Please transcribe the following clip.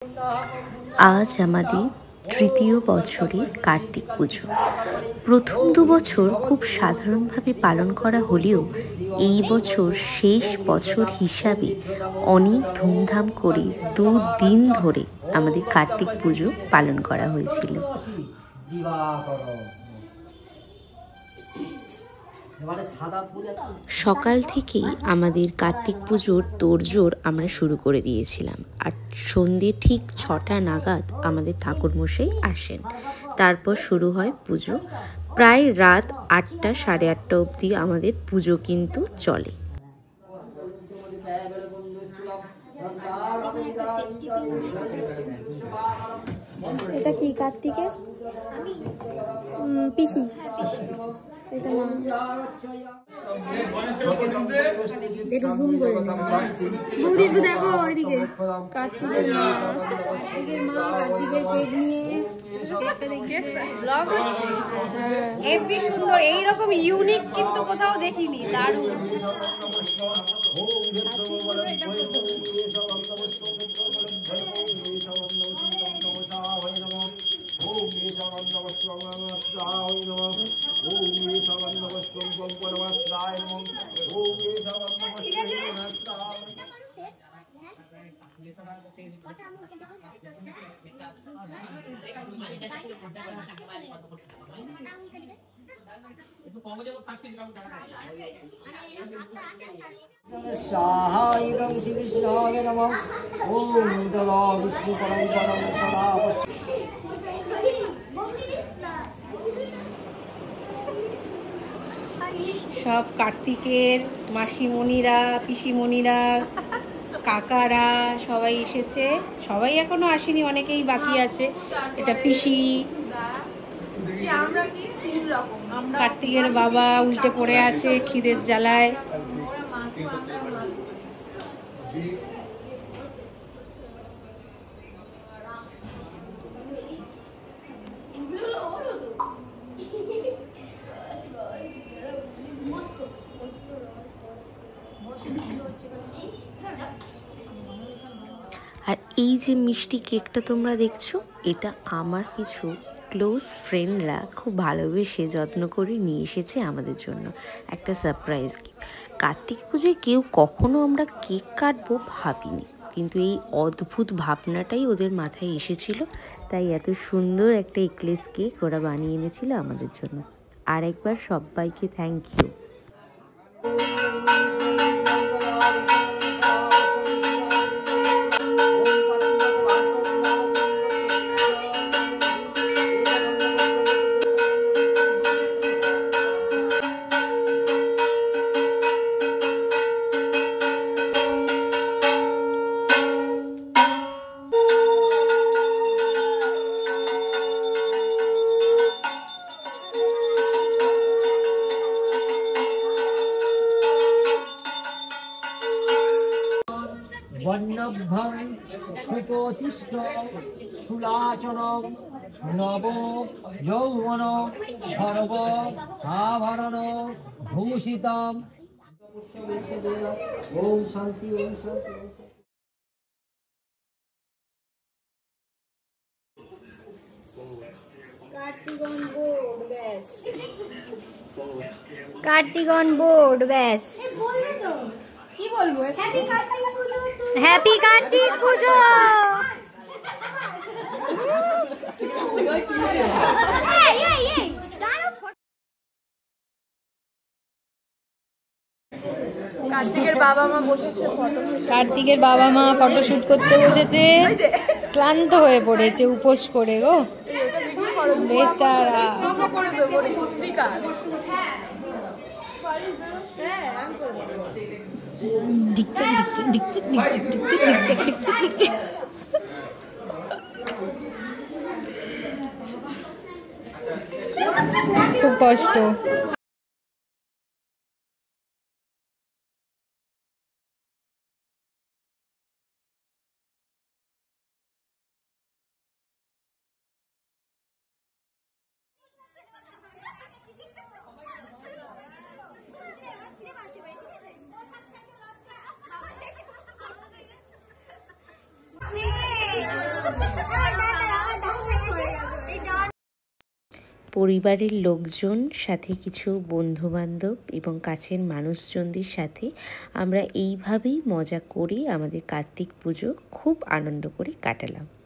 আজ আমাদের তৃতীয় বছরের কার্তিক পুজো। প্রথম 2 বছর খুব সাধারণভাবে পালন করা হলেও এই বছর শেষ বছর হিসাবে অনেক ধুমধাম করে 2 দিন ধরে আমাদের কার্তিক পুজো পালন করা হয়েছিল। সকাল থেকেই আমাদের কার্তিক পুজোর তোড়জোড় আমরা শুরু করে দিয়েছিলাম, আর সন্ধ্যে ঠিক 6টা নাগাদ আমাদের ঠাকুরমশাই আসেন। তারপর শুরু হয় পুজো। প্রায় রাত 8টা সাড়ে 8টা অবধি আমাদের পুজো কিন্তু চলে। এটা কি কার্তিকের পিসি? এটা মা। একটু জুম করে বৌদি, একটু দেখো এদিকে। কার্তিকের মা, কার্তিকের কেক নিয়ে ব্লগ হচ্ছে। হেভি সুন্দর, এইরকম ইউনিক কিন্তু কোথাও দেখিনি। দারুণ। সব কার্তিকের মাসিমণিরা, পিসিমণিরা, কাকারা সবাই এসেছে। সবাই এখনো আসেনি, অনেকেই বাকি আছে। এটা পিসি। কার্তিকের বাবা উল্টে পড়ে আছে খিদের জ্বালায়। আর এই যে মিষ্টি কেকটা তোমরা দেখছো, এটা আমার কিছু ক্লোজ ফ্রেন্ডরা খুব ভালোবেসে যত্ন করে নিয়ে এসেছে আমাদের জন্য একটা সারপ্রাইজ গিফট। কার্তিক পুজোয় কেউ কখনো আমরা কেক কাটবো ভাবিনি, কিন্তু এই অদ্ভুত ভাবনাটাই ওদের মাথায় এসেছিল। তাই এত সুন্দর একটা এক্লেস কেক ওরা বানিয়ে এনেছিল আমাদের জন্য। আর একবার সবাইকে থ্যাংক ইউ। বন্যভ্যং সুতোতিষ্ঠ সুলাচনম নব যৌবন সর্ব আভরণ ভূষিতম। ওম শান্তি, ওম শান্তি। কার্তিক অন বোর্ড, ব্যাস। কি বলবো? হ্যাপি কার্তিক পুজো। কার্তিকের বাবা মা বসেছে ফটোশুট। কার্তিকের বাবা মা ফটোশুট করতে বসেছে। ক্লান্ত হয়ে পড়েছে উপোস করে গো বেচারা। খুব কষ্ট। Yeah. পরিবারের লোকজন, সাথে কিছু বন্ধুবান্ধব এবং কাছের মানুষজনদের সাথে আমরা এইভাবেই মজা করে আমাদের কার্তিক পুজো খুব আনন্দ করে কাটালাম।